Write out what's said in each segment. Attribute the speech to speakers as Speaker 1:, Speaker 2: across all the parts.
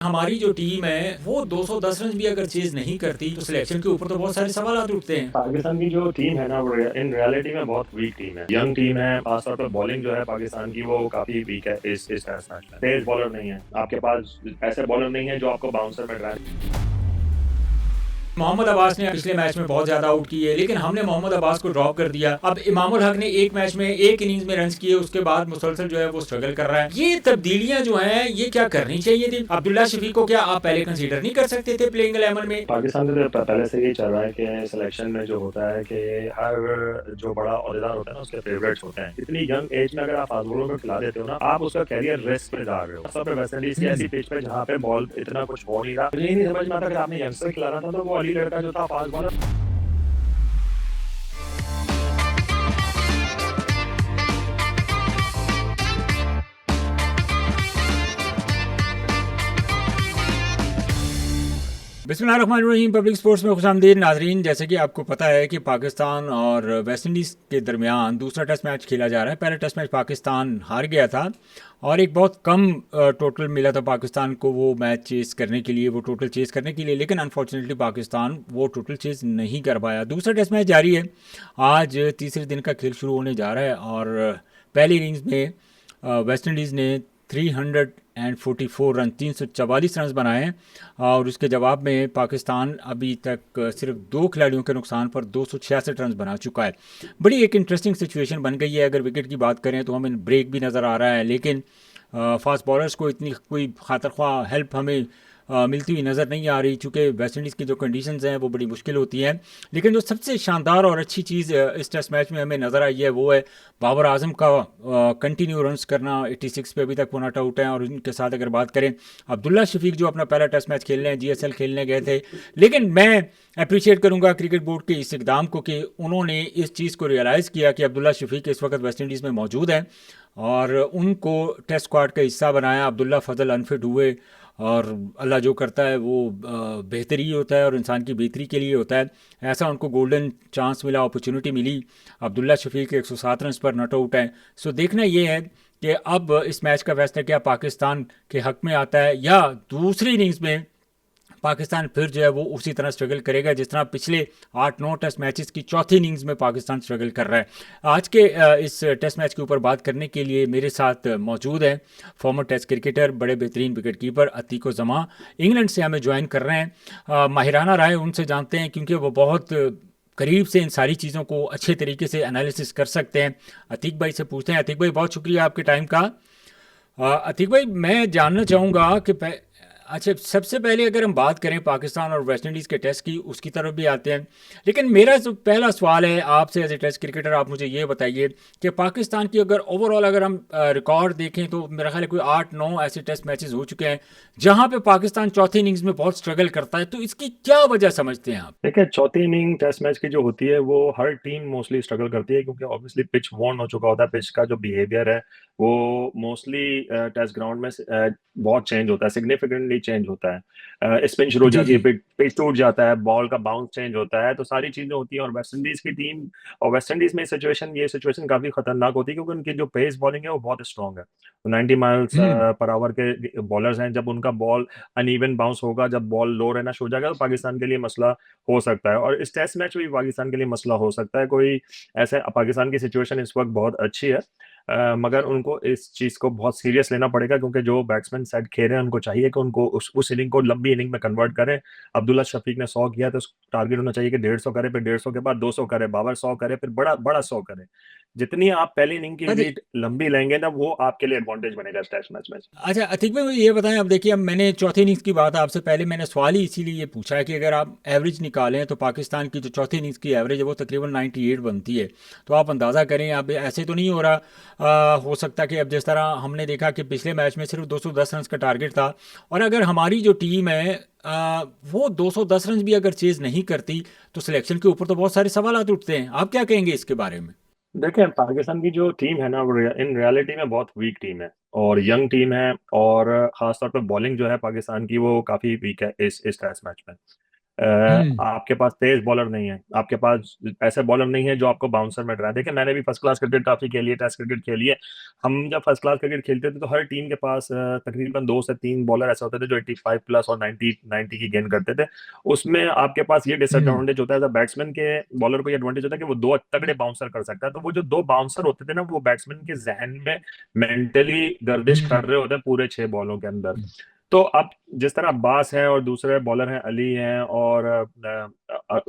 Speaker 1: हमारी जो टीम है वो 210 रन भी अगर चेज नहीं करती तो सिलेक्शन के ऊपर तो बहुत सारे सवाल उठते हैं।
Speaker 2: पाकिस्तान की जो टीम है ना वो इन रियलिटी में बहुत वीक टीम है, यंग टीम है। खासतौर पर बॉलिंग जो है पाकिस्तान की वो काफी वीक है। इस टेस्ट मैच में तेज बॉलर नहीं है आपके पास, ऐसे बॉलर नहीं है जो आपको बाउंसर में ड्राइव।
Speaker 1: मोहम्मद अब्बास ने पिछले मैच में बहुत ज्यादा आउट किए, लेकिन हमने मोहम्मद अब्बास को ड्रॉप कर दिया। अब इमामुल हक ने एक मैच में एक इनिंग्स में रन किए, उसके बाद मुसलसल जो है वो स्ट्रगल कर रहा है। ये तब्दीलियां जो हैं ये क्या करनी चाहिए थी? अब्दुल्ला शफीक को क्या आप पहले कंसीडर नहीं कर सकते थे प्लेइंग 11 में?
Speaker 2: पाकिस्तान में तो पहले से ही चल रहा है कि सिलेक्शन में जो होता है कि हर जो बड़ा ओहदेदार होता है ना उसके फेवरेट्स होते हैं। इतनी यंग एज में अगर आप फास्ट बॉलर को खिला देते हो ना, आप उसका कैरियर रिस्क पे जा रहे हो। सब वेस्ट इंडीज की ऐसी पिच पे जहाँ पे बॉल इतना कुछ हो नहीं रहा, मुझे नहीं समझ में आता कि आपने यंगस्टर खिलाना था तो वो अली लड़का जो था फास्ट बॉलर।
Speaker 1: बिस्मिल्लाहिर्रहमानिर्रहीम। पब्लिक स्पोर्ट्स में खुशामदीद नाजरीन। जैसे कि आपको पता है कि पाकिस्तान और वेस्ट इंडीज़ के दरमियान दूसरा टेस्ट मैच खेला जा रहा है। पहला टेस्ट मैच पाकिस्तान हार गया था और एक बहुत कम टोटल मिला था पाकिस्तान को वो मैच चेस करने के लिए, वो टोटल चेस करने के लिए, लेकिन अनफॉर्चुनेटली पाकिस्तान वो टोटल चेस नहीं कर पाया। दूसरा टेस्ट मैच जारी है, आज तीसरे दिन का खेल शुरू होने जा रहा है और पहली इनिंग्स में वेस्ट इंडीज़ ने 344 रन 344 रन बनाए हैं और उसके जवाब में पाकिस्तान अभी तक सिर्फ दो खिलाड़ियों के नुकसान पर 266 रन बना चुका है। बड़ी एक इंटरेस्टिंग सिचुएशन बन गई है। अगर विकेट की बात करें तो हमें ब्रेक भी नज़र आ रहा है, लेकिन फास्ट बॉलर्स को इतनी कोई खातर ख्वाह हेल्प हमें मिलती हुई नज़र नहीं आ रही, चूँकि वेस्ट इंडीज़ की जो कंडीशंस हैं वो बड़ी मुश्किल होती हैं। लेकिन जो सबसे शानदार और अच्छी चीज़ इस टेस्ट मैच में हमें नज़र आई है वो है बाबर आजम का कंटिन्यू रन्स करना। 86 पे अभी तक वो नॉट आउट हैं और इनके साथ अगर बात करें अब्दुल्ला शफीक जो अपना पहला टेस्ट मैच खेलने GSL खेलने गए थे, लेकिन मैं अप्रिशिएट करूंगा क्रिकेट बोर्ड के इस इकदाम को कि उन्होंने इस चीज़ को रियलाइज़ किया कि अब्दुल्ला शफीक इस वक्त वेस्ट इंडीज़ में मौजूद हैं और उनको टेस्ट स्क्वाड का हिस्सा बनाया। अब्दुल्ला फजल अनफिट हुए और अल्लाह जो करता है वो बेहतरी ही होता है और इंसान की बेहतरी के लिए होता है। ऐसा उनको गोल्डन चांस मिला, अपॉर्चुनिटी मिली। अब्दुल्ला शफीक 107 रन पर नॉट आउट है। सो देखना ये है कि अब इस मैच का फैसला क्या पाकिस्तान के हक में आता है या दूसरी इनिंग्स में पाकिस्तान फिर जो है वो उसी तरह स्ट्रगल करेगा जिस तरह पिछले 8-9 टेस्ट मैचेस की चौथी इनिंग्स में पाकिस्तान स्ट्रगल कर रहा है। आज के इस टेस्ट मैच के ऊपर बात करने के लिए मेरे साथ मौजूद हैं फॉर्मर टेस्ट क्रिकेटर, बड़े बेहतरीन wicket keeper Atiq Zama, England से हमें ज्वाइन कर रहे हैं। माहिराना राय उनसे जानते हैं क्योंकि वो बहुत करीब से इन सारी चीज़ों को अच्छे तरीके से एनालिसिस कर सकते हैं। अतीक भाई से पूछते हैं। अतीक भाई बहुत शुक्रिया आपके टाइम का। अतीक भाई मैं जानना चाहूँगा कि अच्छा, सबसे पहले अगर हम बात करें पाकिस्तान और वेस्ट इंडीज़ के टेस्ट की, उसकी तरफ भी आते हैं, लेकिन मेरा जो पहला सवाल है आपसे एज ए टेस्ट क्रिकेटर, आप मुझे ये बताइए कि पाकिस्तान की अगर ओवरऑल अगर हम रिकॉर्ड देखें तो मेरा ख्याल है कोई 8-9 ऐसे टेस्ट मैचेस हो चुके हैं जहां पे पाकिस्तान चौथी इनिंग्स में बहुत स्ट्रगल करता है, तो इसकी क्या वजह समझते हैं आप?
Speaker 2: देखिए, चौथी इनिंग टेस्ट मैच की जो होती है वो हर टीम मोस्टली स्ट्रगल करती है क्योंकि ऑब्वियसली पिच वॉर्न हो चुका होता है। पिच का जो बिहेवियर है वो मोस्टली टेस्ट ग्राउंड में बहुत चेंज होता है, सिग्निफिकेंटली चेंज होता है। स्पिन शुरू हो
Speaker 1: जी
Speaker 2: जाती है,
Speaker 1: जी।
Speaker 2: पिच टूट जाता है, बॉल का बाउंस चेंज होता है, तो सारी चीजें होती हैं। और वेस्ट इंडीज की टीम, और वेस्ट इंडीज में ये सिचुएशन काफी खतरनाक होती है क्योंकि उनकी जो पेस बॉलिंग है वो बहुत स्ट्रांग है। 90 माइल्स
Speaker 1: हम्म।
Speaker 2: पर आवर के बॉलर्स हैं। जब उनका बॉल अनइवन बाउंस होगा, जब बॉल लो रहना शुरू हो जाएगा, तो पाकिस्तान के लिए मसला हो सकता है। और इस टेस्ट मैच में भी पाकिस्तान के लिए मसला हो सकता है। कोई ऐसे पाकिस्तान की सिचुएशन इस वक्त बहुत अच्छी है, मगर उनको इस चीज को बहुत सीरियस लेना पड़ेगा क्योंकि जो बैट्समैन साइड खेल रहे हैं उनको चाहिए कि उनको उस इनिंग को लंबी इनिंग में कन्वर्ट करें। अब्दुल्ला शफीक ने 100 किया तो टारगेट होना चाहिए कि 150 करे, फिर 150 के बाद 200 करे, बाबर 100 करे, फिर बड़ा बड़ा 100 करे। जितनी आप पहली इनिंग की
Speaker 1: अरे
Speaker 2: लीड लंबी लेंगे ना, वो आपके लिए एडवांटेज बनेगा इस टेस्ट मैच में।
Speaker 1: अच्छा अतीक भाई, मुझे ये बताएं। अब देखिए, अब मैंने चौथी इनिंग्स की बात आपसे पहले मैंने सवाल ही इसीलिए ये पूछा है कि अगर आप एवरेज निकालें तो पाकिस्तान की जो चौथी इनिंग्स की एवरेज है वो तकरीबन 98 बनती है। तो आप अंदाज़ा करें, अब ऐसे तो नहीं हो रहा। हो सकता कि अब जिस तरह हमने देखा कि पिछले मैच में सिर्फ 210 रन का टारगेट था और अगर हमारी जो टीम है वो 210 रन भी अगर चेज़ नहीं करती तो सिलेक्शन के ऊपर तो बहुत सारे सवाल उठते हैं। आप क्या कहेंगे इसके बारे में?
Speaker 2: देखिए, पाकिस्तान की जो टीम है ना वो इन रियलिटी में बहुत वीक टीम है और यंग टीम है। और खासतौर पर बॉलिंग जो है पाकिस्तान की वो काफी वीक है इस टेस्ट मैच में।
Speaker 1: हम्म।
Speaker 2: आपके पास तेज बॉलर नहीं है, आपके पास ऐसे बॉलर नहीं है जो आपको बाउंसर में डराए। देखिए मैंने भी फर्स्ट क्लास क्रिकेट काफी खेली है, टेस्ट क्रिकेट खेली है। हम जब फर्स्ट क्लास क्रिकेट खेलते थे तो हर टीम के पास तकरीबन 2 से 3 बॉलर ऐसे होते थे जो 85 प्लस और 90 की गेंद करते थे। उसमें आपके पास ये
Speaker 1: हम्म।
Speaker 2: डिसएडवांटेज होता है, बैट्समैन के बॉलर को ये एडवांटेज होता है कि वो दो तगड़े बाउंसर कर सकता है। तो वो जो दो बाउंसर होते थे ना, वो बैट्समैन के जहन में मेंटली गर्दिश कर
Speaker 1: हम्म।
Speaker 2: रहे होते हैं पूरे 6 बॉलों के अंदर। तो अब जिस तरह अब्बास है और दूसरे बॉलर हैं अली हैं, और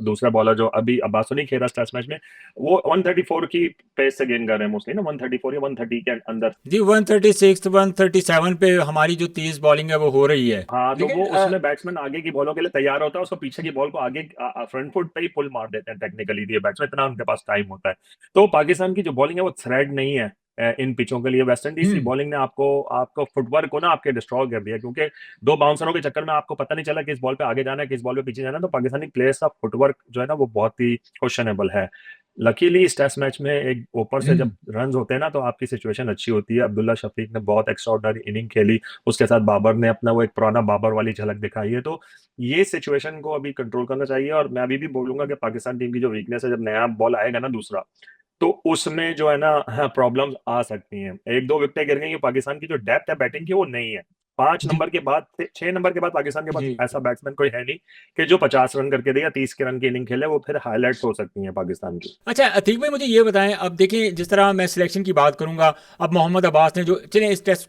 Speaker 2: दूसरा बॉलर जो अभी अब्बास तो नहीं खेल रहा टेस्ट मैच में, वो 134 की पेस से गेंद कर रहे हैं मोस्टली ना, 134 या 130 के अंदर।
Speaker 1: जी 136 137 पे हमारी जो तेज बॉलिंग है वो हो रही है।
Speaker 2: हाँ, तो
Speaker 1: लेकिन
Speaker 2: वो उसमें बैट्समैन आगे की बॉलों के लिए तैयार होता है, उसको पीछे की बॉल को आगे फ्रंट फुट पे ही पुल मार देते हैं टेक्निकली, ये बैट्समैन इतना उनके पास टाइम होता है। तो पाकिस्तान की जो बॉलिंग है वो थ्रेड नहीं है इन पिचों के लिए। वेस्ट इंडीज की
Speaker 1: हम्म।
Speaker 2: बॉलिंग ने आपको आपको फुटवर्क को ना आपके डिस्ट्रॉय कर दिया, क्योंकि दो बाउंसरों के चक्कर में आपको पता नहीं चला किस बॉल पे आगे जाना है किस बॉल पे पीछे जाना है। तो पाकिस्तानी प्लेयर्स का फुटवर्क जो है ना वो बहुत ही क्वेश्चनेबल है। लकीली इस टेस्ट मैच में एक ऊपर से जब
Speaker 1: हम्म।
Speaker 2: रन होते हैं ना तो आपकी सिचुएशन अच्छी होती है। अब्दुल्ला शफीक ने बहुत एक्स्ट्राऑर्डिनरी इनिंग खेली, उसके साथ बाबर ने अपना वो एक पुराना बाबर वाली झलक दिखाई है। तो ये सिचुएशन को अभी कंट्रोल करना चाहिए। और मैं अभी भी बोलूंगा कि पाकिस्तान टीम की जो वीकनेस है, जब नया बॉल आएगा ना दूसरा, तो उसमें जो है ना प्रॉब्लम्स आ सकती हैं। 1-2 विकेटें गिर गई, पाकिस्तान की जो डेप्थ है बैटिंग की वो नहीं है। 5 नंबर के बाद 6 नंबर के बाद पाकिस्तान के पास
Speaker 1: जी।
Speaker 2: ऐसा बैट्समैन कोई है नहीं कि जो 50 रन करके दे या 30 के रन की इनिंग खेले, वो फिर हाईलाइट्स हो सकती हैं पाकिस्तान की।
Speaker 1: अच्छा अतीक भाई मुझे ये बताएं, अब देखें जिस तरह मैं सिलेक्शन की बात करूंगा, अब मोहम्मद अब्बास ने जो, चलें इस टेस्ट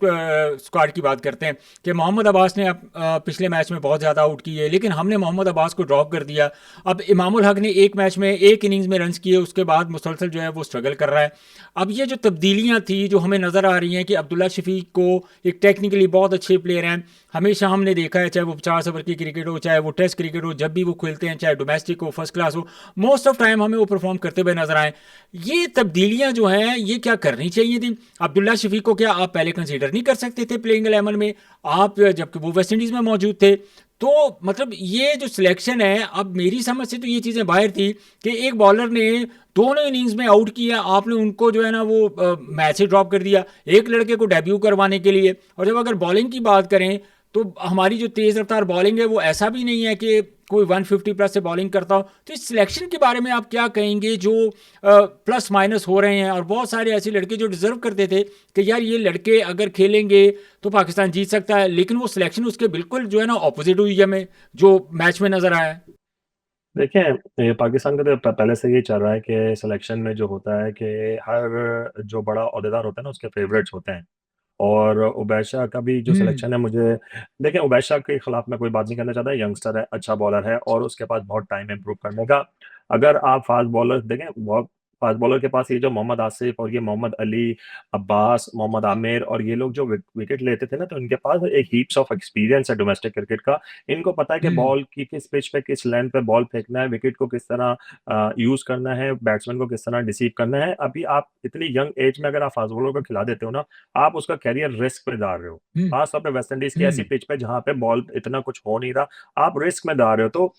Speaker 1: स्क्वाड की बात करते हैं कि मोहम्मद अब्बास ने अब पिछले मैच में बहुत ज़्यादा आउट किए, लेकिन हमने मोहम्मद अब्बास को ड्रॉप कर दिया। अब इमामुल हक ने एक मैच में एक इनिंग्स में रन्स किए, उसके बाद मुसलसल जो है वो स्ट्रगल कर रहा है। अब ये जो तब्दीलियां थी जो हमें नज़र आ रही हैं कि अब्दुल्ला शफीक को, एक टेक्निकली बहुत अच्छे प्लेयर हैं, हमेशा हमने देखा है चाहे वो 50 ओवर की क्रिकेट हो चाहे वो टेस्ट क्रिकेट हो, जब भी वो खेलते हैं चाहे डोमेस्टिक हो फर्स्ट क्लास हो, मोस्ट ऑफ टाइम हमें वो परफॉर्म करते हुए नजर आए। ये तब्दीलियां जो हैं ये क्या करनी चाहिए थी? अब्दुल्ला शफीक को क्या आप पहले कंसीडर नहीं कर सकते थे प्लेइंग 11 में, आप जबकि वो वेस्ट इंडीज में मौजूद थे? तो मतलब ये जो सिलेक्शन है, अब मेरी समझ से तो ये चीज़ें बाहर थी कि एक बॉलर ने दोनों इनिंग्स में आउट किया, आपने उनको जो है ना वो मैच से ड्रॉप कर दिया एक लड़के को डेब्यू करवाने के लिए। और जब अगर बॉलिंग की बात करें तो हमारी जो तेज़ रफ्तार बॉलिंग है वो ऐसा भी नहीं है कि कोई 150 प्लस से बॉलिंग करता हो। तो इस सिलेक्शन के बारे में आप क्या कहेंगे जो प्लस माइनस हो रहे हैं, और बहुत सारे ऐसे लड़के जो डिजर्व करते थे कि यार ये लड़के अगर खेलेंगे तो पाकिस्तान जीत सकता है, लेकिन वो सिलेक्शन उसके बिल्कुल जो है ना ऑपोजिट हुई हमें जो मैच में नजर आया है।
Speaker 2: देखिए, ये पाकिस्तान का तो पहले से ये चल रहा है कि सिलेक्शन में जो होता है कि हर जो बड़ा ओहदेदार होता है ना उसके फेवरेट्स होते हैं। और उबैद शाह का भी जो
Speaker 1: हम्म।
Speaker 2: सिलेक्शन है, मुझे देखिए उबैद शाह के खिलाफ मैं कोई बात नहीं करना चाहता। यंगस्टर है, अच्छा बॉलर है और उसके पास बहुत टाइम है इंप्रूव करने का। अगर आप फास्ट बॉलर देखें, बहुत फास्ट बॉलर के पास ये जो मोहम्मद आसिफ और ये मोहम्मद अली, अब्बास, मोहम्मद आमिर और ये लोग जो विकेट लेते थे ना, तो इनके पास एक हीप्स ऑफ एक्सपीरियंस है डोमेस्टिक क्रिकेट का। इनको पता है कि
Speaker 1: हम्म।
Speaker 2: बॉल की किस पिच पे किस लेंथ पे बॉल फेंकना है, विकेट को किस तरह यूज करना है, बैट्समैन को किस तरह डिसीव करना है। अभी आप इतनी यंग एज में अगर आप फास्ट बॉलर को खिला देते हो ना, आप उसका कैरियर रिस्क में डाल रहे हो।
Speaker 1: हम्म।
Speaker 2: खासतौर पे वेस्ट इंडीज की ऐसी
Speaker 1: हम्म।
Speaker 2: पिच पे जहां पे बॉल इतना कुछ हो नहीं रहा, आप रिस्क में डाल रहे हो। तो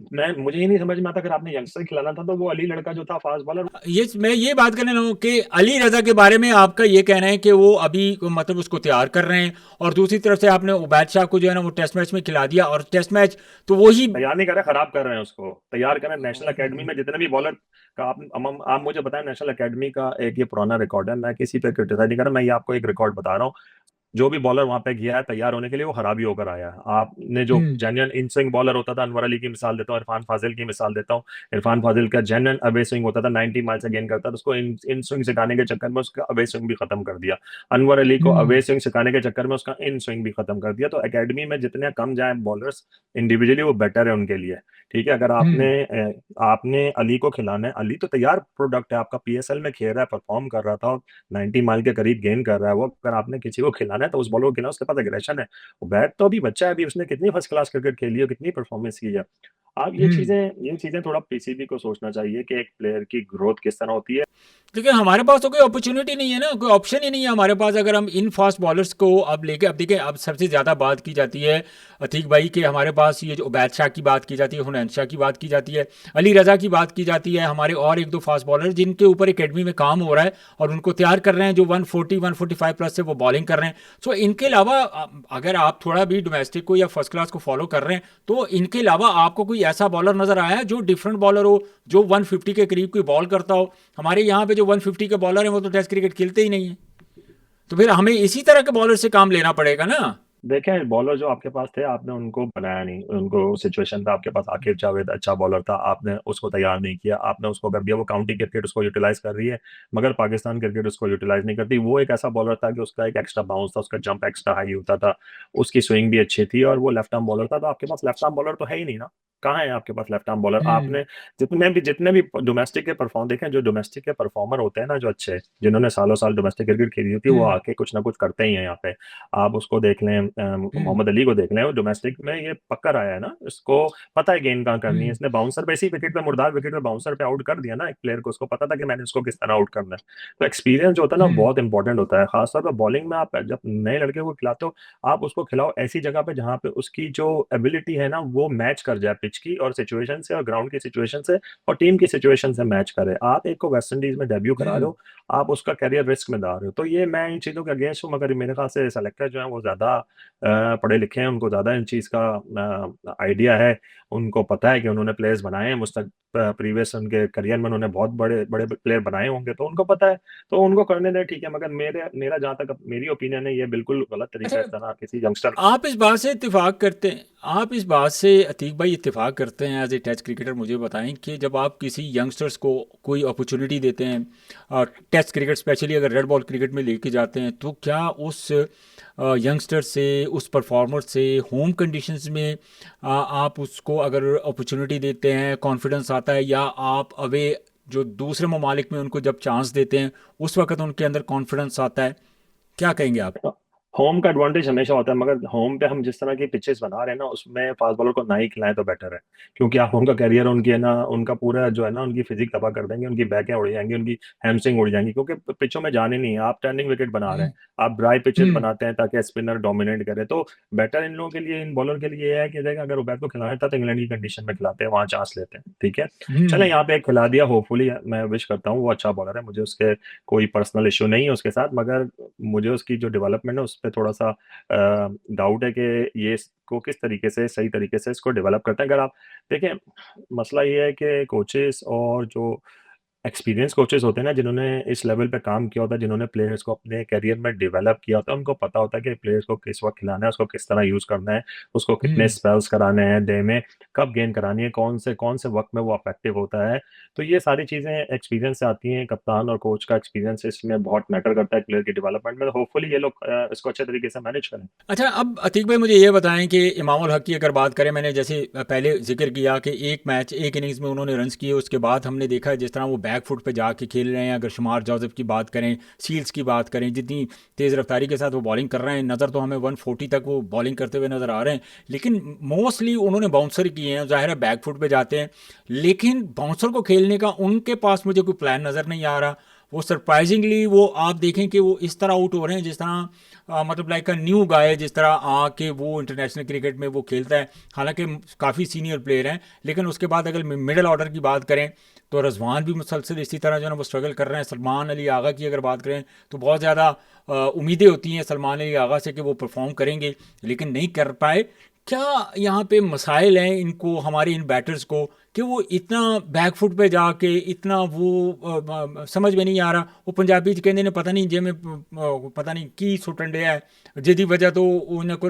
Speaker 2: मुझे ही नहीं समझ में आता, अगर आपने यंगस्टर खिलाना था तो वो अली लड़का जो था फास्ट बॉलर।
Speaker 1: ये मैं ये बात करने लगा कि अली रजा के बारे में आपका ये कहना है कि वो अभी मतलब उसको तैयार कर रहे हैं, और दूसरी तरफ से आपने उबैद शाह को जो है ना वो टेस्ट मैच में खिला दिया, और टेस्ट मैच तो वही।
Speaker 2: तैयार नहीं कर रहे, खराब कर रहे हैं उसको। तैयार करें, नेशनल एकेडमी में जितने भी बॉलर का आप मुझे बताएं। नेशनल एकेडमी का एक ये पुराना रिकॉर्ड है, मैं किसी पे क्रिटिसाइज नहीं कर रहा, मैं ये आपको एक रिकॉर्ड बता रहा हूँ। जो भी बॉलर वहां पे गया है तैयार होने के लिए, वो खराबी होकर आया है। आपने जो
Speaker 1: हम्म।
Speaker 2: जेन्युइन इन स्विंग बॉलर होता था, अनवर अली की मिसाल देता हूँ, इरफान फाजिल की मिसाल देता हूँ। इरफान फाजिल का जेन्युइन अवे स्विंग होता था, 90 माइल से गेंद करता था, उसको इन स्विंग सिखाने के चक्कर में उसका अवे स्विंग भी खत्म कर दिया। अनवर अली को
Speaker 1: हम्म।
Speaker 2: अवे स्विंग सिखाने के चक्कर में उसका इन स्विंग भी खत्म कर दिया। तो एकेडमी में जितने कम जाए बॉलर्स इंडिविजुअली, वो बेटर है उनके लिए। ठीक है, अगर आपने
Speaker 1: हम्म।
Speaker 2: आपने अली को खिलाना है, अली तो तैयार प्रोडक्ट है आपका, पीएसएल में खेल रहा है, परफॉर्म कर रहा था, 90 माइल के करीब गेंद कर रहा है वो। अगर आपने किसी को खिलाना है तो उस बॉलर को खिलाओ, उसके पास एग्रेशन है। बैट तो अभी बच्चा है, अभी उसने कितनी फर्स्ट क्लास क्रिकेट खेली है, कितनी परफॉर्मेंस की है। आप
Speaker 1: हम्म।
Speaker 2: ये चीजें थोड़ा पीसीबी को सोचना चाहिए कि एक प्लेयर की ग्रोथ किस तरह होती है।
Speaker 1: क्योंकि हमारे पास तो कोई अपॉर्चुनिटी नहीं है ना, कोई ऑप्शन ही नहीं है हमारे पास। अगर हम इन फास्ट बॉलर्स को अब लेके, अब देखिए, अब सबसे ज़्यादा बात की जाती है अतीक भाई के, हमारे पास ये जो उबैद शाह की बात की जाती है, हुनैन शाह की बात की जाती है, अली रज़ा की बात की जाती है, हमारे और एक दो फास्ट बॉलर जिनके ऊपर एकेडमी में काम हो रहा है और उनको तैयार कर रहे हैं, जो 140 145 प्लस से वो बॉलिंग कर रहे हैं। सो इनके अलावा अगर आप थोड़ा भी डोमेस्टिक को या फर्स्ट क्लास को फॉलो कर रहे हैं, तो इनके अलावा आपको कोई ऐसा बॉलर नज़र आया है जो डिफरेंट बॉलर हो, जो 150 के करीब कोई बॉल करता हो? हमारे यहाँ पे जो 150 के बॉलर हैं वो तो टेस्ट क्रिकेट खेलते ही नहीं है। तो फिर हमें इसी तरह के बॉलर से काम लेना पड़ेगा ना।
Speaker 2: देखें, बॉलर जो आपके पास थे आपने उनको बनाया नहीं, उनको सिचुएशन था आपके पास, आकिब जावेद अच्छा बॉलर था, आपने उसको तैयार नहीं किया, आपने उसको कर दिया। वो काउंटी क्रिकेट उसको यूटिलाइज कर रही है, मगर पाकिस्तान क्रिकेट उसको यूटिलाइज नहीं करती। वो एक ऐसा बॉलर था कि उसका एक एक्स्ट्रा बाउंस था, उसका जंप एक्स्ट्रा हाई होता था, उसकी स्विंग भी अच्छी थी, और वो लेफ्ट आर्म बॉलर था। तो आपके पास लेफ्ट आर्म बॉलर तो है ही नहीं ना, कहाँ है आपके पास लेफ्ट आर्म बॉलर?
Speaker 1: हम्म।
Speaker 2: आपने जितने भी डोमेस्टिक के परफॉर्म देखें, जो डोमेस्टिक के परफॉर्मर होते हैं ना, जो अच्छे, जिन्होंने सालों साल डोमेस्टिक क्रिकेट खेली होती है, वो
Speaker 1: हम्म।
Speaker 2: आके कुछ ना कुछ करते ही हैं यहाँ पे। आप उसको देख लें,
Speaker 1: हम्म।
Speaker 2: मोहम्मद अली को देख लें, वो डोमेस्टिक में ये पक्का आया है ना, इसको पता है गेंद कहाँ करनी है।
Speaker 1: हम्म।
Speaker 2: इसने बाउंसर पे, इसी विकेट पे, मुर्दार विकेट पे बाउंसर पे आउट कर दिया ना एक प्लेयर को, उसको पता था कि मैंने इसको किस तरह आउट करना है। तो एक्सपीरियंस जो होता है ना,
Speaker 1: हम्म।
Speaker 2: बहुत इंपॉर्टेंट होता है, खासतौर पर बॉलिंग में। आप जब नए लड़के को खिलाते हो, आप उसको खिलाओ ऐसी जगह पे जहाँ पे उसकी जो एबिलिटी है ना, वो मैच कर जाए पिच की और सिचुएशन से, और ग्राउंड की सिचुएशन से, और टीम की सिचुएशन से मैच करे। आप एक को वेस्ट इंडीज में डेब्यू करा रहे
Speaker 1: हम्म।
Speaker 2: हो, आप उसका करियर रिस्क में डाल रहे हो। तो ये मैं इन चीज़ों के अगेंस्ट हूँ, मगर मेरे ख्याल से सेलेक्टर जो है वो ज़्यादा पढ़े लिखे हैं, उनको ज़्यादा इन चीज़ का आइडिया है। उनको पता है कि उन्होंने प्लेयर्स बनाए हैं मुस्तक प्रीवियस उनके करियर में, उन्होंने बहुत बड़े बड़े प्लेयर बनाए होंगे, तो उनको पता है। तो उनको करने दें, ठीक है। मगर मेरा जहाँ तक मेरी ओपिनियन है, ये बिल्कुल गलत तरीका
Speaker 1: अच्छा,
Speaker 2: है इस तरह किसी यंगस्टर।
Speaker 1: आप इस बात से इत्तेफाक करते हैं, आप इस बात से अतीक भाई इत्तेफाक करते हैं एज ए टेस्ट क्रिकेटर, मुझे बताएं कि जब आप किसी यंगस्टर्स को कोई अपॉर्चुनिटी देते हैं, और टेस्ट क्रिकेट स्पेशली अगर रेड बॉल क्रिकेट में लेके जाते हैं, तो क्या उस यंगस्टर से, उस परफॉर्मर से होम कंडीशंस में आप उसको अगर अपॉर्चुनिटी देते हैं, कॉन्फिडेंस आता है, या आप अवे जो दूसरे ममालिक में उनको जब चांस देते हैं उस वक्त उनके अंदर कॉन्फिडेंस आता है? क्या कहेंगे आप?
Speaker 2: होम का एडवांटेज हमेशा होता है, मगर होम पे हम जिस तरह की पिचेस बना रहे हैं ना, उसमें फास्ट बॉलर को ना ही खिलाएं तो बेटर है। क्योंकि आप उनका करियर, उनकी है ना, उनका पूरा जो है ना, उनकी फिजिक तबाह कर देंगे, उनकी बैकें उड़ जाएंगी, उनकी हैमस्ट्रिंग उड़ जाएंगी, क्योंकि पिचों में जाने नहीं है। आप टर्निंग विकेट बना रहे
Speaker 1: हम्म।
Speaker 2: हैं, आप ड्राई पिचेस
Speaker 1: हम्म।
Speaker 2: बनाते हैं ताकि स्पिनर डोमिनेट करे। तो बेटर इन लोगों के लिए, इन बॉलर के लिए ये है कि देखा, अगर उबैद को खिलाना था तो इंग्लैंड की कंडीशन में खिलाते हैं, वहां चांस लेते हैं, ठीक है। चले,
Speaker 1: हम्म।
Speaker 2: यहाँ पे एक खिला दिया, होपफुली मैं विश करता हूँ, वो अच्छा बॉलर है, मुझे उसके कोई पर्सनल इशू नहीं है उसके साथ, मगर मुझे उसकी जो डेवलपमेंट है उस पर थोड़ा सा डाउट है कि ये इसको किस तरीके से, सही तरीके से इसको डेवलप करते हैं। अगर आप देखें, मसला ये है कि कोचेस और जो एक्सपीरियंस कोचेस होते हैं ना, जिन्होंने इस लेवल पे काम किया होता है, जिन्होंने प्लेयर्स को अपने करियर में डेवलप किया होता है, उनको पता होता है कि प्लेयर्स को किस वक्त खिलाना है, उसको किस तरह यूज करना है, उसको कितने
Speaker 1: हम्म।
Speaker 2: स्पेल्स कराने हैं डे में, कब गेंद करानी है, कौन से वक्त में वो अफेक्टिव होता है। तो ये सारी चीजें एक्सपीरियंस से आती हैं। कप्तान और कोच का एक्सपीरियंस इसमें बहुत मैटर करता है प्लेयर की डेवलपमेंट में। होपफुली ये लोग इसको अच्छे तरीके से मैनेज करें।
Speaker 1: अच्छा, अब अतीक भाई मुझे ये बताएं कि इमाम उल हक की अगर बात करें, मैंने जैसे पहले जिक्र किया कि एक मैच, एक इनिंग्स में उन्होंने रन्स किए, उसके बाद हमने देखा जिस तरह वो बैक फुट पे जाके खेल रहे हैं। अगर शुमार जोसेफ की बात करें, सील्स की बात करें, जितनी तेज़ रफ्तारी के साथ वो बॉलिंग कर रहे हैं, नज़र तो हमें 140 तक वो बॉलिंग करते हुए नज़र आ रहे हैं, लेकिन मोस्टली उन्होंने बाउंसर किए हैं। ज़ाहिर है बैक फुट पे जाते हैं, लेकिन बाउंसर को खेलने का उनके पास मुझे कोई प्लान नज़र नहीं आ रहा। वो सरप्राइजिंगली, वो आप देखें कि वो इस तरह आउट हो रहे हैं जिस तरह मतलब लाइक अ न्यू गाय, जिस तरह आके वो इंटरनेशनल क्रिकेट में वो खेलता है। हालांकि काफ़ी सीनियर प्लेयर हैं, लेकिन उसके बाद अगर मिडिल ऑर्डर की बात करें तो रजवान भी मुसलसल इसी तरह जो है ना वो स्ट्रगल कर रहे हैं। सलमान अली आगा की अगर बात करें तो बहुत ज़्यादा उम्मीदें होती हैं सलमान अली आगा से कि वो परफॉर्म करेंगे, लेकिन नहीं कर पाए। क्या यहाँ पे मसाइल हैं इनको, हमारे इन बैटर्स को, कि वो इतना बैक फुट पे जाके इतना वो समझ में नहीं आ रहा। वो पंजाबी च कहते ने पता नहीं जिमें पता नहीं की सुटन है, जिसकी वजह तो उन्हें को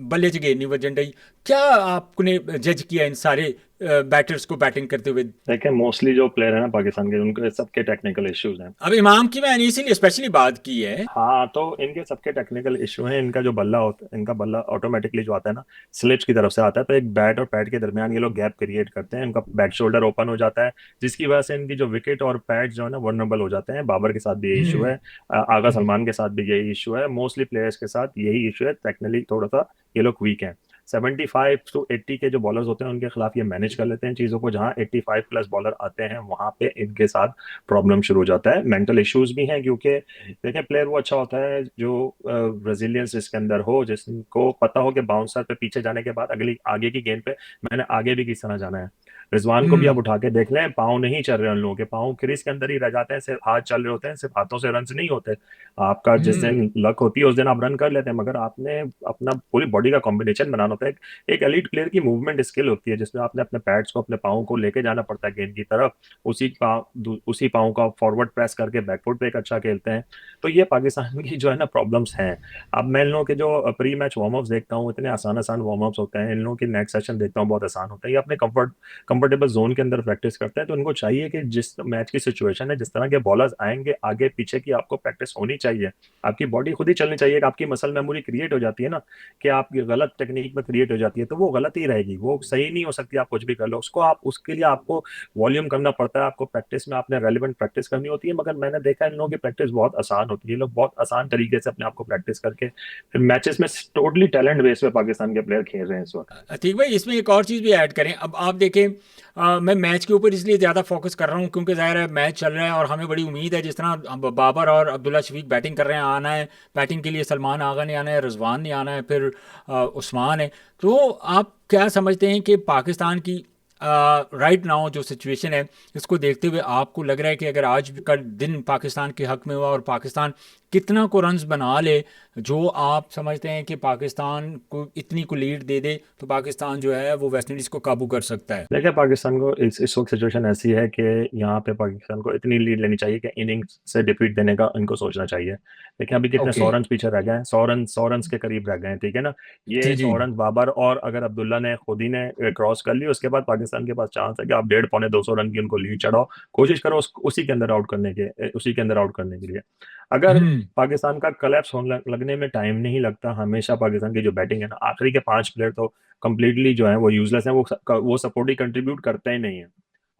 Speaker 1: बल्ले च गेंद नहीं वजन डई। क्या आपने जज किया इन सारे बैटर्स को बैटिंग करते हुए?
Speaker 2: देखें, मोस्टली जो प्लेयर है ना पाकिस्तान के, उनके सबके टेक्निकल इश्यूज हैं।
Speaker 1: अब इमाम की मैंने इसीलिए स्पेशली बात की है।
Speaker 2: हाँ, तो इनके सबके टेक्निकल इशू हैं। इनका जो बल्ला होता है, इनका बल्ला ऑटोमेटिकली जो आता है ना, स्लिप्स की तरफ से आता है, तो एक बैट और पैड के दरमियान ये लोग गैप क्रिएट करते हैं, इनका बैक शोल्डर ओपन हो जाता है, जिसकी वजह से इनकी जो विकेट और पैड जो है ना वल्नरेबल हो जाते हैं। बाबर के साथ भी यही इशू
Speaker 1: हम्म।
Speaker 2: है, आगा
Speaker 1: हम्म।
Speaker 2: सलमान के साथ भी यही इशू है, मोस्टली प्लेयर्स के साथ यही इशू है। टेक्निकली थोड़ा सा ये लोग वीक हैं। 75 to 80 के जो बॉलर्स होते हैं उनके खिलाफ ये मैनेज कर लेते हैं चीज़ों को। जहाँ 85 प्लस बॉलर आते हैं वहाँ पे इनके साथ प्रॉब्लम शुरू हो जाता है। मेंटल इश्यूज भी हैं, क्योंकि देखिए प्लेयर वो अच्छा होता है जो रेजिलियंस जिसके अंदर हो, जिसको पता हो कि बाउंसर पे पीछे जाने के बाद अगली आगे की गेंद पे मैंने आगे भी किस तरह जाना है। रिजवान को भी आप
Speaker 1: हम्म।
Speaker 2: उठा के देख लें, पाँव नहीं चल रहे उन लोगों के, पाँव क्रीज के अंदर ही रह जाते हैं, सिर्फ हाथ चल रहे होते हैं, सिर्फ हाथों से रन नहीं होते। आपका जिस
Speaker 1: हम्म।
Speaker 2: दिन लक होती है उस दिन आप रन कर लेते हैं, मगर आपने अपना पूरी बॉडी का कॉम्बिनेशन बनाना होता है। एक एलीट प्लेयर की मूवमेंट स्किल होती है जिसमें आपने अपने पैड्स को, अपने पाँव को लेके जाना पड़ता है गेंद की तरफ, उसी पाँव का फॉरवर्ड प्रेस करके बैकफुट पे एक अच्छा खेलते हैं। तो ये पाकिस्तान की जो है ना प्रॉब्लम्स हैं। अब मैं इन लोगों के जो प्री मैच वार्म अप्स देखता हूँ, इतने आसान आसान वार्म अप्स होते हैं, इन लोगों की नेक्स्ट सेशन देखता हूँ बहुत आसान होता है, ये अपने कंफर्टेबल जोन के अंदर प्रैक्टिस करते हैं। तो उनको चाहिए कि जिस मैच की सिचुएशन है, जिस तरह के बॉलर्स आएंगे आगे पीछे की, आपको प्रैक्टिस होनी चाहिए। आपकी बॉडी खुद ही चलनी चाहिए, आपकी मसल मेमोरी क्रिएट हो जाती है ना, कि आपकी गलत टेक्निक में क्रिएट हो जाती है तो वो गलत ही रहेगी, वो सही नहीं हो सकती। आप कुछ भी कर लो उसको, आप उसके लिए आपको वॉल्यूम करना पड़ता है, आपको प्रैक्टिस में आपने रेलिवेंट प्रैक्टिस करनी होती है। मगर मैंने देखा इन लोगों की प्रैक्टिस बहुत आसान होती है, ये लोग बहुत आसान तरीके से अपने आप को प्रैक्टिस करके फिर मैचेस में टोटली टैलेंट बेस पे पाकिस्तान के प्लेयर खेल रहे हैं इस वक्त।
Speaker 1: अतीक भाई, इसमें एक और चीज़ भी ऐड करें। अब आप देखें, मैं मैच के ऊपर इसलिए ज़्यादा फोकस कर रहा हूँ क्योंकि ज़ाहिर है मैच चल रहा है और हमें बड़ी उम्मीद है। जिस तरह अब बाबर और अब्दुल्ला शफीक बैटिंग कर रहे हैं, आना है बैटिंग के लिए, सलमान आगा ने आना है, रिजवान ने आना है, फिर उस्मान है। तो आप क्या समझते हैं कि पाकिस्तान की राइट नाउ जो सिचुएशन है, इसको देखते हुए आपको लग रहा है कि अगर आज का दिन पाकिस्तान के हक में हुआ और पाकिस्तान कितना को रन्स बना ले, जो आप समझते हैं कि पाकिस्तान को इतनी को लीड दे दे, तो पाकिस्तान जो है वो वेस्ट इंडीज़ को काबू कर सकता है?
Speaker 2: देखिए पाकिस्तान को इस वक्त सिचुएशन ऐसी है कि यहाँ पे पाकिस्तान को इतनी लीड लेनी चाहिए कि इनिंग्स से डिफीट देने का इनको सोचना चाहिए। देखिए अभी कितने
Speaker 1: ओके।
Speaker 2: 100 रन पीछे रह गए हैं, 100 रन के करीब रह गए हैं, ठीक है ना। ये
Speaker 1: जी जी।
Speaker 2: 100 रन बाबर और अगर अब्दुल्ला ने खुद ही ने क्रॉस कर ली, उसके बाद पाकिस्तान के पास चांस है कि आप 150 पौने 200 रन की उनको लीड चढ़ाओ, कोशिश करो उसी के अंदर आउट करने के, उसी के अंदर आउट करने के लिए। अगर
Speaker 1: हम्म।
Speaker 2: पाकिस्तान का कलेप्स होने लगने में टाइम नहीं लगता, हमेशा पाकिस्तान की जो बैटिंग है ना, आखिरी के 5 प्लेयर तो कंप्लीटली जो है वो यूजलेस है, वो सपोर्ट ही कंट्रीब्यूट करते ही नहीं है।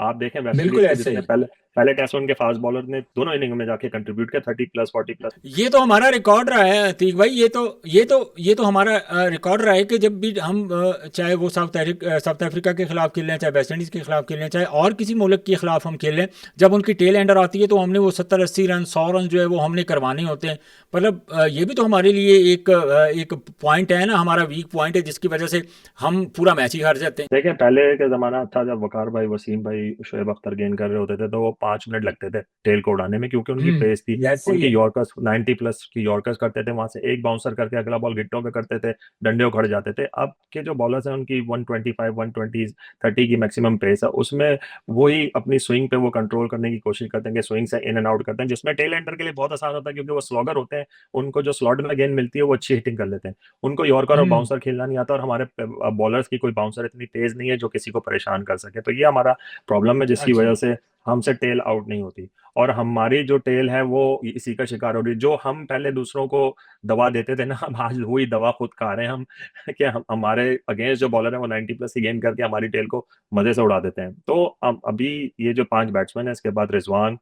Speaker 2: आप देखें वेस्ट
Speaker 1: बिल्कुल
Speaker 2: इंडीज के
Speaker 1: ऐसे
Speaker 2: जितने
Speaker 1: ही।
Speaker 2: पहले पहले टेस्ट में उनके फास्ट बॉलर ने दोनों इनिंग में जाके कंट्रीब्यूट किया, 30 प्लस 40 प्लस।
Speaker 1: ये तो हमारा रिकॉर्ड रहा है अतीक भाई। ये तो हमारा रिकॉर्ड रहा है कि जब भी हम चाहे वो साउथ अफ्रीका के खिलाफ खेल रहे हैं, चाहे वेस्ट इंडीज़ के खिलाफ खेल रहे हैं, चाहे और किसी मुल्क के खिलाफ हम खेल रहे हैं, जब उनकी टेल एंडर आती है तो हमने वो 70-80 रन, 100 रन जो है वो हमने करवाने होते हैं। मतलब ये भी तो हमारे लिए एक पॉइंट है ना, हमारा वीक पॉइंट है, जिसकी वजह से हम पूरा मैच ही हार जाते हैं।
Speaker 2: देखिए पहले का जमाना था जब वकार भाई, वसीम भाई, शोएब अख्तर गेंद कर रहे होते थे तो वो 5 मिनट लगते थे टेल को उड़ाने में, क्योंकि उनकी पेस थी।
Speaker 1: वैसे ही
Speaker 2: उनकी
Speaker 1: है।
Speaker 2: यॉर्कर्स 90 प्लस की यॉर्कर्स करते थे, वहां से एक बाउंसर करके अगला बॉल गिट्टों पे करते थे, डंडे उखड़ जाते थे। अब के जो बॉलर्स हैं उनकी 125 120 30 की मैक्सिमम पेस है, उसमें वही अपनी स्विंग पे वो कंट्रोल करने की कोशिश करते हैं कि स्विंग से इन एंड आउट करते हैं, जिसमें टेल एंडर के लिए बहुत आसान होता है क्योंकि वो स्लॉगर होते हैं। उनको जो स्लॉट में गेंद मिलती है वो अच्छी हिटिंग कर लेते हैं। उनको यॉर्कर और
Speaker 1: हम्म।
Speaker 2: बाउंसर खेलना नहीं आता, और हमारे बॉलर्स की कोई बाउंसर इतनी तेज नहीं है जो किसी को परेशान कर सके। तो ये हमारा प्रॉब्लम है जिसकी
Speaker 1: अच्छा।
Speaker 2: वजह से हमसे टेल आउट नहीं होती। और हमारी जो टेल है वो इसी का शिकार हो रही है। जो हम पहले दूसरों को दवा देते थे ना, हम आज वही दवा खुद खा रहे हैं हम कि हम हमारे अगेंस्ट जो बॉलर है वो 90 प्लस की गेंद करके हमारी टेल को मजे से उड़ा देते हैं। तो अब अभी ये जो 5 बैट्समैन है, इसके बाद रिजवान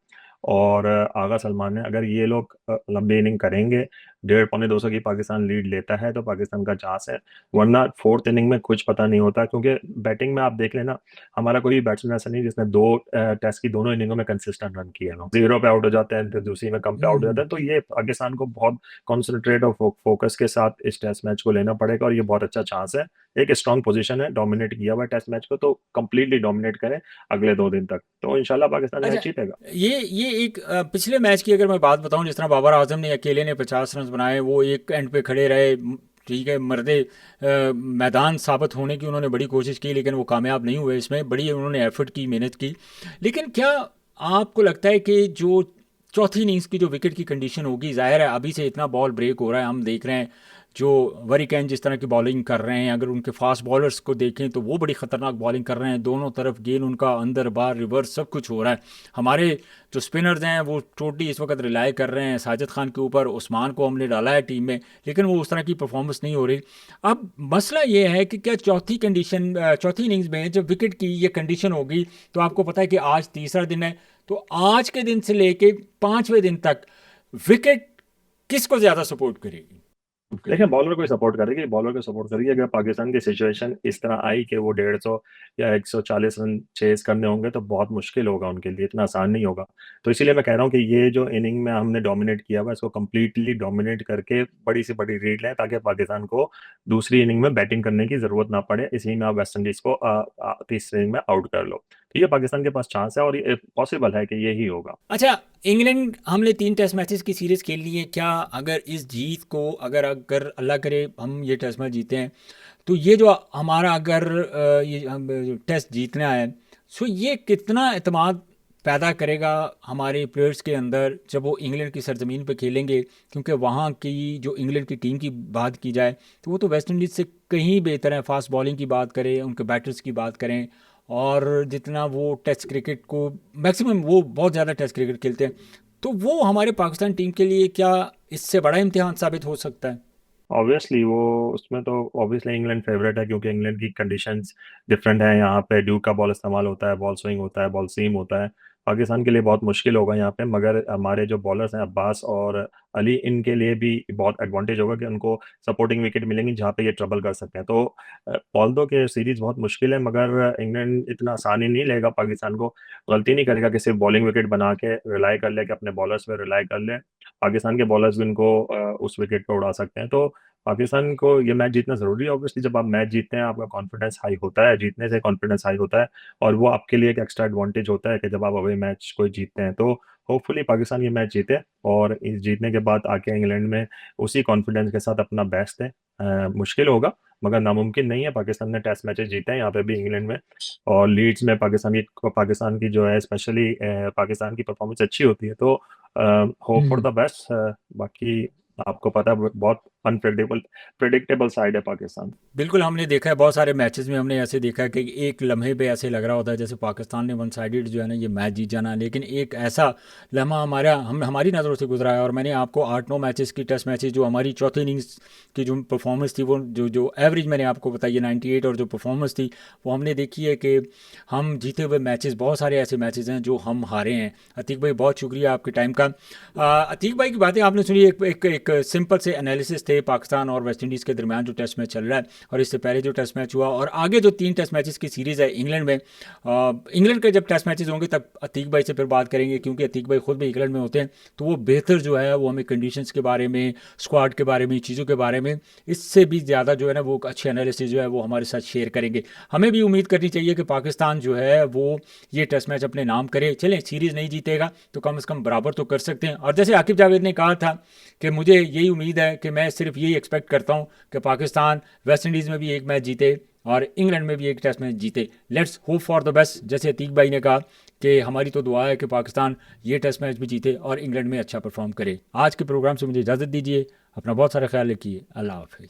Speaker 2: और आगा सलमान है, अगर ये लोग लंबी इनिंग करेंगे, 150 पौने 200 की पाकिस्तान लीड लेता है तो पाकिस्तान का चांस है। वरना फोर्थ इनिंग में कुछ पता नहीं होता, क्योंकि बैटिंग में आप देख लेना, हमारा कोई बैट्समैन ऐसा नहीं जिसने दो टेस्ट की दोनों इनिंगों में कंसिस्टेंट रन किए हैं। 0 पे आउट हो जाते हैं, फिर दूसरी में कम पे आउट हो जाते
Speaker 1: हम्म।
Speaker 2: हैं। तो ये पाकिस्तान को बहुत कॉन्सेंट्रेट और फोकस के साथ इस टेस्ट मैच को लेना पड़ेगा, और ये बहुत अच्छा चांस है। एक स्ट्रॉन्ग पोजीशन है, डोमिनेट किया हुआ टेस्ट मैच को, तो कंप्लीटली डोमिनेट करें अगले 2 दिन तक, तो इंशाल्लाह पाकिस्तान
Speaker 1: अच्छा।
Speaker 2: मैच जीतेगा।
Speaker 1: ये एक पिछले मैच की अगर मैं बात बताऊं, जिस तरह बाबर आजम ने अकेले ने 50 रन बनाए, वो एक एंड पे खड़े रहे, ठीक है, मर्दे मैदान साबित होने की उन्होंने बड़ी कोशिश की, लेकिन वो कामयाब नहीं हुए। इसमें बड़ी उन्होंने एफर्ट की, मेहनत की। लेकिन क्या आपको लगता है कि जो चौथी इनिंग्स की जो विकेट की कंडीशन होगी, जाहिर है अभी से इतना बॉल ब्रेक हो रहा है, हम देख रहे हैं जो वरीकैन जिस तरह की बॉलिंग कर रहे हैं, अगर उनके फास्ट बॉलर्स को देखें तो वो बड़ी ख़तरनाक बॉलिंग कर रहे हैं, दोनों तरफ गेंद उनका अंदर बाहर रिवर्स सब कुछ हो रहा है। हमारे जो स्पिनर्स हैं वो टोटली इस वक्त रिलाई कर रहे हैं साजिद खान के ऊपर। उस्मान को हमने डाला है टीम में, लेकिन वो उस तरह की परफॉर्मेंस नहीं हो रही। अब मसला ये है कि क्या चौथी इनिंग्स में जब विकेट की ये कंडीशन होगी, तो आपको पता है कि आज तीसरा दिन है, तो आज के दिन से लेके 5वें दिन तक विकेट किसको ज़्यादा सपोर्ट करेगी?
Speaker 2: देखिए बॉलर को सपोर्ट करेगी, बॉलर को सपोर्ट करेगी। अगर पाकिस्तान की सिचुएशन इस तरह आई कि वो 150 या 140 रन चेज करने होंगे तो बहुत मुश्किल होगा उनके लिए, इतना आसान नहीं होगा। तो इसीलिए मैं कह रहा हूँ कि ये जो इनिंग में हमने डोमिनेट किया हुआ है, इसको कंप्लीटली डोमिनेट करके बड़ी से बड़ी लीड लें, ताकि पाकिस्तान को दूसरी इनिंग में बैटिंग करने की जरूरत ना पड़े। इसी में आप वेस्ट इंडीज को तीसरी इनिंग में आउट कर लो। तो ये पाकिस्तान के पास चांस है और ये पॉसिबल है कि यही होगा।
Speaker 1: अच्छा, इंग्लैंड हमने 3 टेस्ट मैचेस की सीरीज़ खेल ली है। क्या अगर इस जीत को, अगर अगर अल्लाह करे हम ये टेस्ट मैच जीते हैं, तो ये जो हमारा अगर ये हम टेस्ट जीतना है, सो ये कितना एतमाद पैदा करेगा हमारे प्लेयर्स के अंदर जब वो इंग्लैंड की सरजमीन पे खेलेंगे? क्योंकि वहाँ की जो इंग्लैंड की टीम की बात की जाए तो वो तो वेस्ट इंडीज़ से कहीं बेहतर है। फास्ट बॉलिंग की बात करें, उनके बैटर्स की बात करें, और जितना वो टेस्ट क्रिकेट को मैक्सिमम, वो बहुत ज़्यादा टेस्ट क्रिकेट खेलते हैं, तो वो हमारे पाकिस्तान टीम के लिए क्या इससे बड़ा इम्तिहान साबित हो सकता है?
Speaker 2: ऑब्वियसली वो उसमें तो ऑब्वियसली इंग्लैंड फेवरेट है, क्योंकि इंग्लैंड की कंडीशंस डिफरेंट है। यहाँ पे ड्यूक का बॉल इस्तेमाल होता है, बॉल स्विंग होता है, बॉल सीम होता है। पाकिस्तान के लिए बहुत मुश्किल होगा यहाँ पे, मगर हमारे जो बॉलर्स हैं अब्बास और अली, इनके लिए भी बहुत एडवांटेज होगा कि उनको सपोर्टिंग विकेट मिलेंगी जहाँ पे ये ट्रबल कर सकते हैं। तो ऑल्दो के सीरीज बहुत मुश्किल है, मगर इंग्लैंड इतना आसानी नहीं लेगा पाकिस्तान को। गलती नहीं करेगा कि सिर्फ बॉलिंग विकेट बना के रिलाई कर ले, कि अपने बॉलर्स पे रिलाई कर ले। पाकिस्तान के बॉलर्स भी उनको उस विकेट पे उड़ा सकते हैं। तो पाकिस्तान को ये मैच जीतना जरूरी है। ऑब्वियसली जब आप मैच जीतते हैं आपका कॉन्फिडेंस हाई होता है, जीतने से कॉन्फिडेंस हाई होता है, और वो आपके लिए एक एक्स्ट्रा एडवांटेज होता है कि जब आप अवे मैच कोई जीतते हैं। तो होपफुली पाकिस्तान ये मैच जीते, और इस जीतने के बाद आके इंग्लैंड में उसी कॉन्फिडेंस के साथ अपना बेस्ट है। मुश्किल होगा मगर नामुमकिन नहीं है। पाकिस्तान ने टेस्ट मैचेस जीते हैं यहाँ पे भी, इंग्लैंड में और लीड्स में। पाकिस्तान की जो है स्पेशली पाकिस्तान की परफॉर्मेंस अच्छी होती है। तो hope for
Speaker 1: hmm.
Speaker 2: The best. बाकी आपको पता है बहुत अनप्रेडिक्टेबल प्रेडिक्टेबल साइड है पाकिस्तान।
Speaker 1: बिल्कुल, हमने देखा है बहुत सारे मैचेस में, हमने ऐसे देखा है कि एक लम्हे पे ऐसे लग रहा होता है जैसे पाकिस्तान ने वन साइडेड जो है ना ये मैच जीत जाना, लेकिन एक ऐसा लम्हा हमारी नज़रों से गुजरा है। और मैंने आपको 8-9 मैचेस की टेस्ट मैचेस जो हमारी चौथी इनिंग्स की जो परफॉर्मेंस थी, वो जो जो एवरेज मैंने आपको बताई है 98, और जो परफॉर्मेंस थी वो हमने देखी है कि हम जीते हुए मैचेस, बहुत सारे ऐसे मैचेस हैं जो हम हारे हैं। अतीक भाई, बहुत शुक्रिया आपके टाइम का। अतीक भाई की बातें आपने सुनी, एक सिंपल से एनालिसिस थे पाकिस्तान और वेस्ट इंडीज़ के दरमियान जो टेस्ट मैच चल रहा है, और इससे पहले जो टेस्ट मैच हुआ, और आगे जो 3 टेस्ट मैचेस की सीरीज़ है इंग्लैंड में। इंग्लैंड के जब टेस्ट मैचेस होंगे तब अतीक भाई से फिर बात करेंगे, क्योंकि अतीक भाई खुद भी इंग्लैंड में होते हैं, तो वो बेहतर जो है वो हमें कंडीशंस के बारे में, स्क्वाड के बारे में, चीज़ों के बारे में इससे भी ज़्यादा जो है ना वो अच्छे एनालिसिस जो है वो हमारे साथ शेयर करेंगे। हमें भी उम्मीद करनी चाहिए कि पाकिस्तान जो है वो ये टेस्ट मैच अपने नाम करे। चलें, सीरीज़ नहीं जीतेगा तो कम से कम बराबर तो कर सकते हैं। और जैसे आकिब जावेद ने कहा था कि मुझे यही उम्मीद है कि मैं सिर्फ यही एक्सपेक्ट करता हूँ कि पाकिस्तान वेस्ट इंडीज़ में भी एक मैच जीते और इंग्लैंड में भी एक टेस्ट मैच जीते। Let's hope for the best. जैसे अतीक भाई ने कहा कि हमारी तो दुआ है कि पाकिस्तान ये टेस्ट मैच भी जीते और इंग्लैंड में अच्छा परफॉर्म करे। आज के प्रोग्राम से मुझे इजाज़त दीजिए। अपना बहुत सारा ख्याल रखिए। अल्लाह हाफिज़।